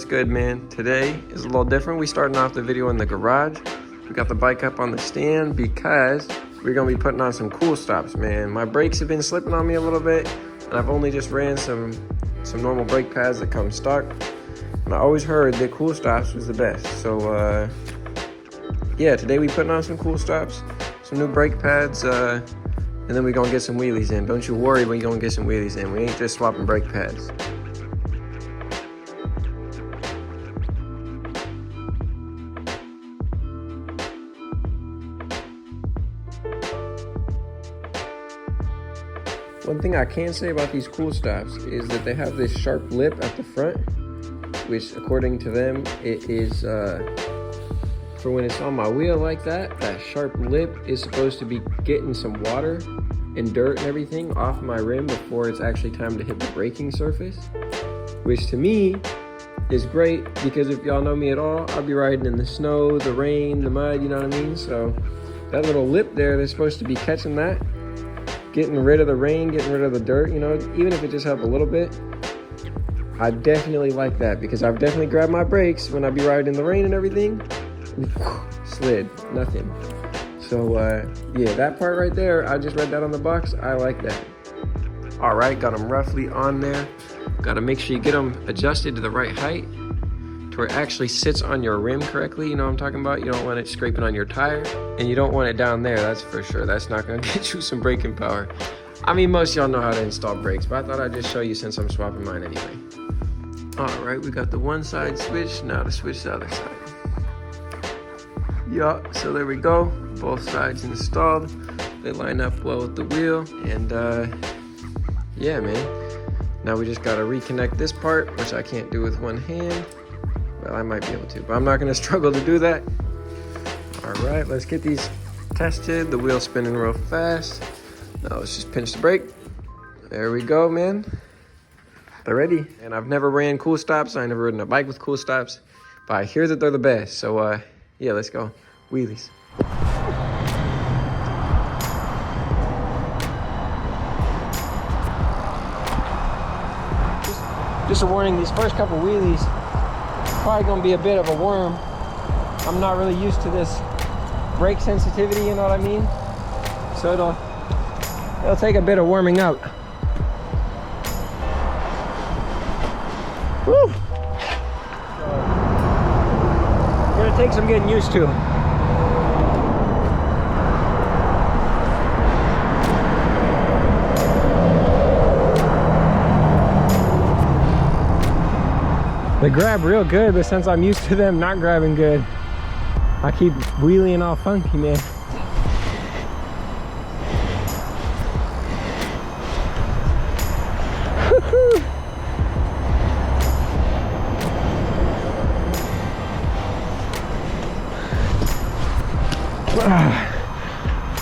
What's good, man? Today is a little different. We starting off the video in the garage. We got the bike up on the stand because we're gonna be putting on some Kool-Stops, man. My brakes have been slipping on me a little bit, and I've only just ran some normal brake pads that come stock. And I always heard that Kool-Stops was the best. So yeah, today we putting on some Kool-Stops, some new brake pads, and then we're gonna get some wheelies in. Don't you worry, we're gonna get some wheelies in. We ain't just swapping brake pads. One thing I can say about these Kool-Stops is that they have this sharp lip at the front, which according to them, it is, for when it's on my wheel like that, that sharp lip is supposed to be getting some water and dirt and everything off my rim before it's actually time to hit the braking surface, which to me is great because if y'all know me at all, I'll be riding in the snow, the rain, the mud, you know what I mean? So that little lip there, they're supposed to be catching that, getting rid of the rain, getting rid of the dirt, you know, even if it just helps a little bit. I definitely like that because I've definitely grabbed my brakes when I be riding in the rain and everything. Slid, nothing. So yeah, that part right there, I just read that on the box. I like that. All right, got them roughly on there. Got to make sure you get them adjusted to the right height to where it actually sits on your rim correctly. You know what I'm talking about? You don't want it scraping on your tire, and you don't want it down there, that's for sure. That's not gonna get you some braking power. I mean, most of y'all know how to install brakes, but I thought I'd just show you since I'm swapping mine anyway. All right, we got the one side switch, now to switch the other side. Yeah, so there we go. Both sides installed. They line up well with the wheel, and yeah, man. Now we just gotta reconnect this part, which I can't do with one hand. Well, I might be able to, but I'm not gonna struggle to do that. All right, let's get these tested. The wheel's spinning real fast. Now let's just pinch the brake. There we go, man. They're ready. And I've never ran Kool-Stops. I never ridden a bike with Kool-Stops, but I hear that they're the best. So yeah, let's go. Wheelies. Just a warning, these first couple wheelies, probably gonna be a bit of a worm. I'm not really used to this brake sensitivity, you know what I mean? So it'll take a bit of warming up. Woo! So, gonna take some getting used to. They grab real good, but since I'm used to them not grabbing good, I keep wheeling all funky, man.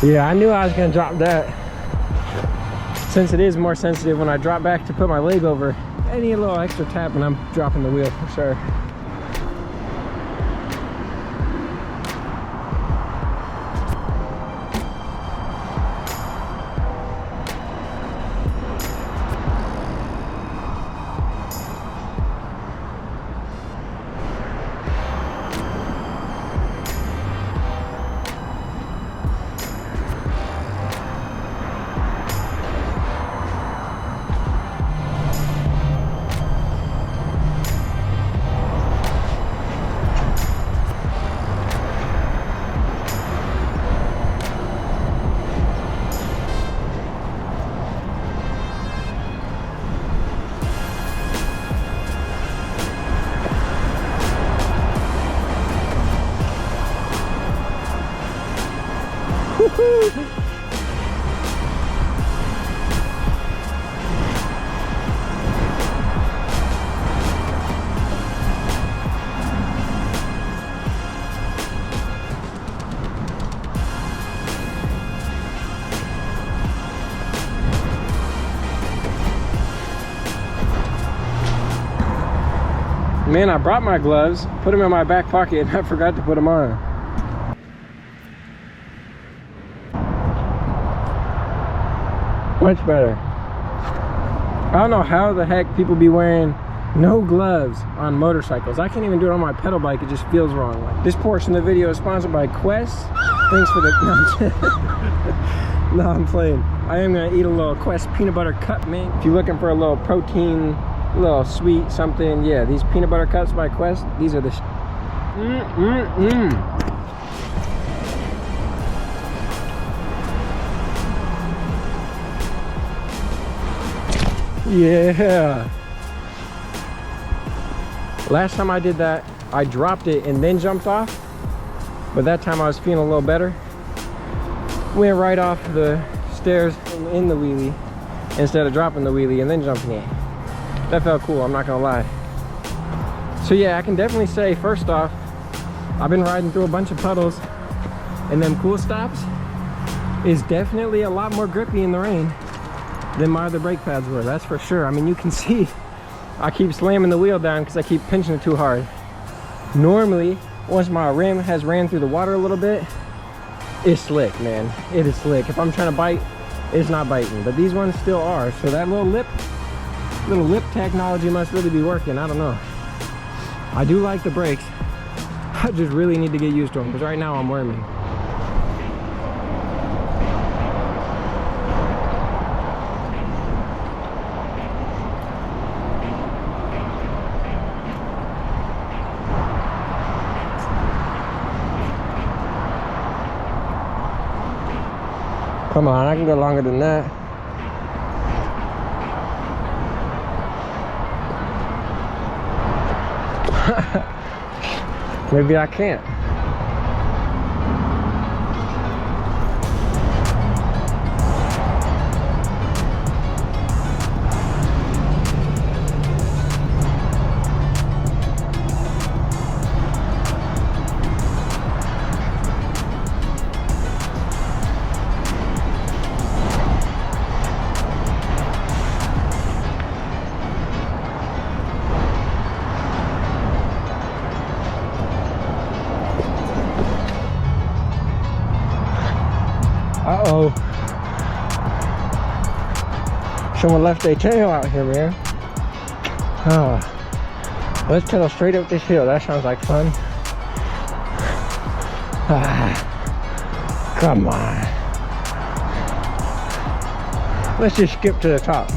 Yeah, I knew I was gonna drop that. Since it is more sensitive when I drop back to put my leg over, I need a little extra tap and I'm dropping the wheel for sure. Man, I brought my gloves, put them in my back pocket, and I forgot to put them on. Much better. I don't know how the heck people be wearing No gloves on motorcycles. I can't even do it on my pedal bike. It just feels wrong. Like, this portion of the video is sponsored by Quest. Thanks for the... No, I'm playing. I am gonna eat a little Quest peanut butter cup, man. If you're looking for a little protein, a little sweet something, yeah, these peanut butter cups by Quest, these are the... Yeah. Last time I did that, I dropped it and then jumped off. But that time I was feeling a little better. Went right off the stairs in the wheelie instead of dropping the wheelie and then jumping it. That felt cool, I'm not gonna lie. So yeah, I can definitely say, first off, I've been riding through a bunch of puddles, and them Kool-Stops is definitely a lot more grippy in the rain than my other brake pads were, that's for sure. I mean, you can see I keep slamming the wheel down because I keep pinching it too hard. Normally, once my rim has ran through the water a little bit, it's slick, man. It is slick. If I'm trying to bite, it's not biting, but these ones still are. So that little lip technology must really be working. I don't know. I do like the brakes. I just really need to get used to them because right now I'm worming. Come on, I can go longer than that. Maybe I can't. Uh-oh. Someone left their tail out here, man. Oh. Let's pedal straight up this hill. That sounds like fun. Come on. Let's just skip to the top.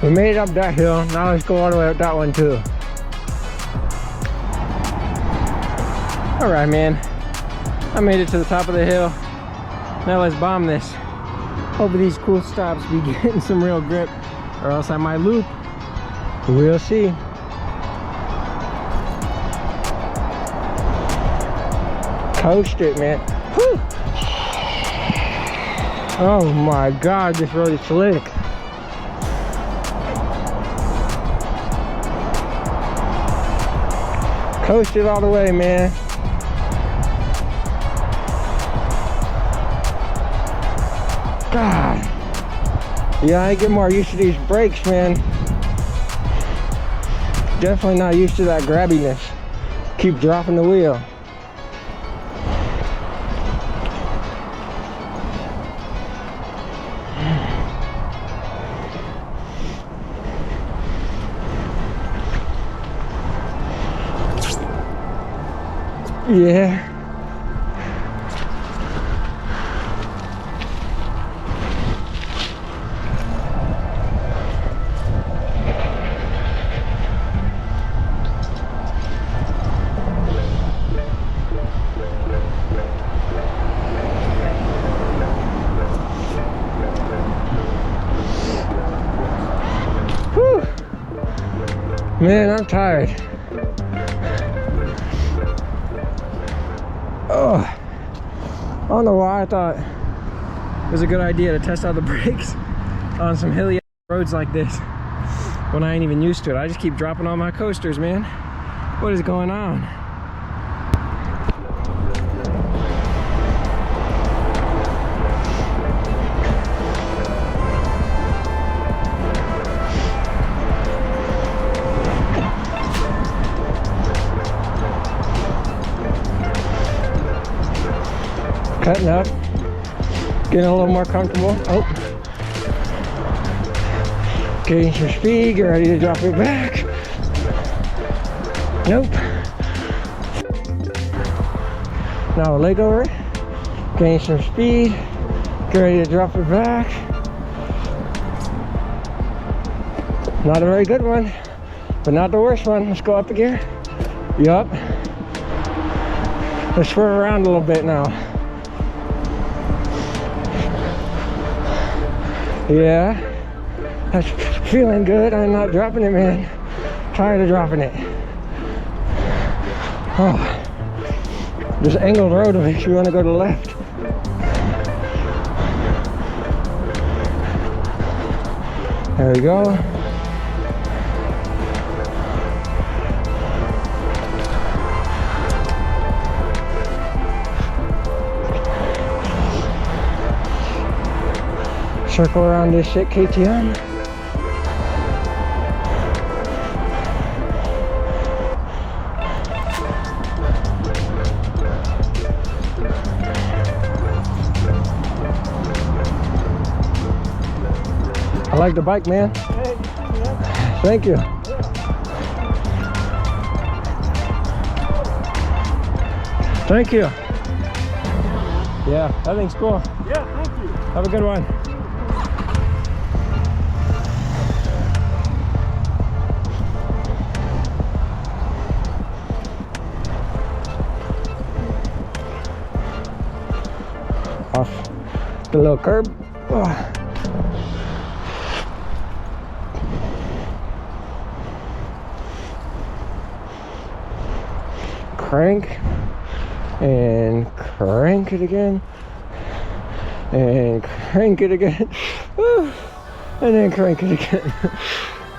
We made it up that hill. Now let's go all the way up that one too. Alright, man. I made it to the top of the hill. Now let's bomb this. Hopefully these Kool-Stops be getting some real grip, or else I might loop. We'll see. Coast it, man. Whew. Oh my God, this road is slick. Coast it all the way, man. God. Yeah, I get more used to these brakes, man. Definitely not used to that grabbiness. Keep dropping the wheel. Yeah. Whew. Man, I'm tired. Oh, I don't know why I thought it was a good idea to test out the brakes on some hilly roads like this when I ain't even used to it. I just keep dropping all my coasters, man. What is going on? Cutting up, getting a little more comfortable. Oh, Gain some speed, get ready to drop it back. Nope. Now a leg over, gain some speed, get ready to drop it back. Not a very good one, but not the worst one. Let's go up a gear. Yup. Let's swerve around a little bit now. Yeah, that's feeling good. I'm not dropping it, man. Tired of dropping it. Oh, this angled road makes you want to go to the left. There we go. Circle around this shit, KTM. I like the bike, man. Thank you. Thank you. Yeah, that thing's cool. Yeah, thank you. Have a good one. Off the little curb. Oh. Crank and crank it again and crank it again and then crank it again.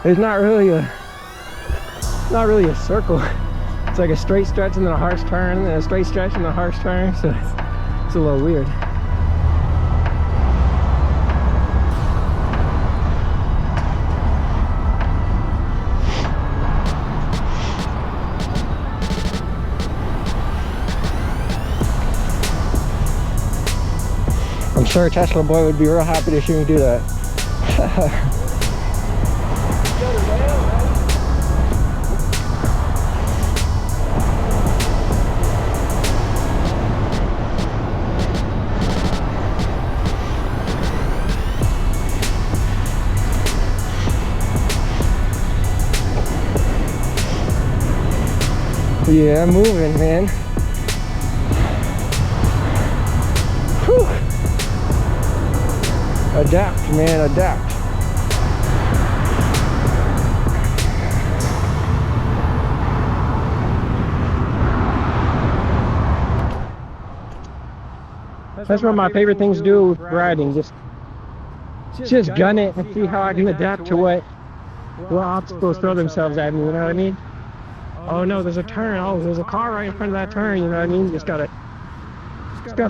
It's not really a circle. It's like a straight stretch and then a harsh turn and a straight stretch and a harsh turn, so it's a little weird. I'm sure Tesla boy would be real happy to see me do that. Yeah, moving, man. Whew. Adapt, man, adapt. That's one of my favorite things to do with riding. Just gun it and see how I can adapt to what obstacles throw themselves at me, you know what I mean? Oh no, there's a turn. Oh, there's a car right in front of that turn, you know what I mean? Just gotta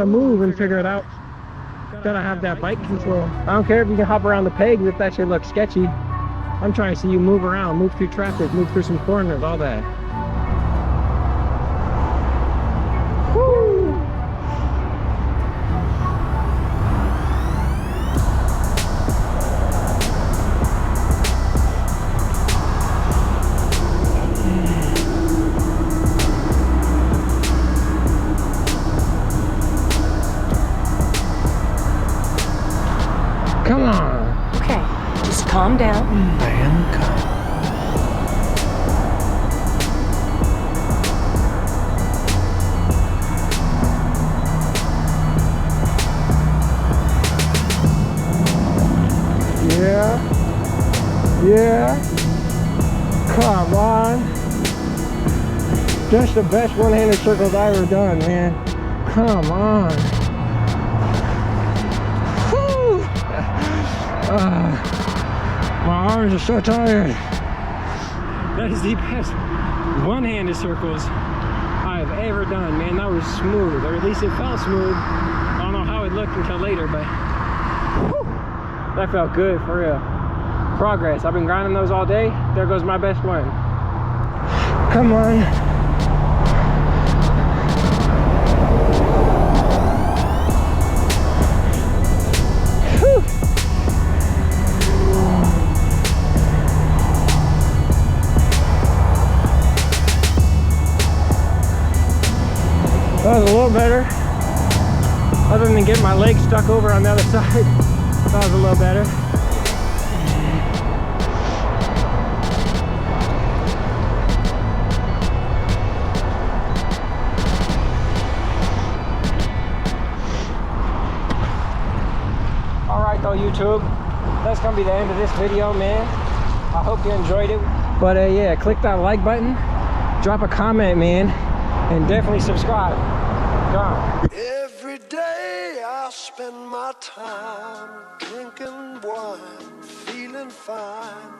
move and figure it out. Gotta have that bike control. I don't care if you can hop around the pegs if that shit looks sketchy. I'm trying to see you move around, move through traffic, move through some corners, all that. Woo! Come on. Okay, just calm down. I am calm. Yeah. Yeah. Come on. Just the best one-handed circles I've ever done, man. Come on. My arms are so tired. That is the best one-handed circles I've ever done, man. That was smooth, or at least it felt smooth. I don't know how it looked until later, but whew, that felt good for real. Progress. I've been grinding those all day. There goes my best one. Come on. little better. Other than getting my leg stuck over on the other side, that was a little better. Alright though, YouTube, that's gonna be the end of this video, man. I hope you enjoyed it. But yeah, click that like button, drop a comment, man, and definitely subscribe. Gone. Every day I spend my time drinking wine, feeling fine.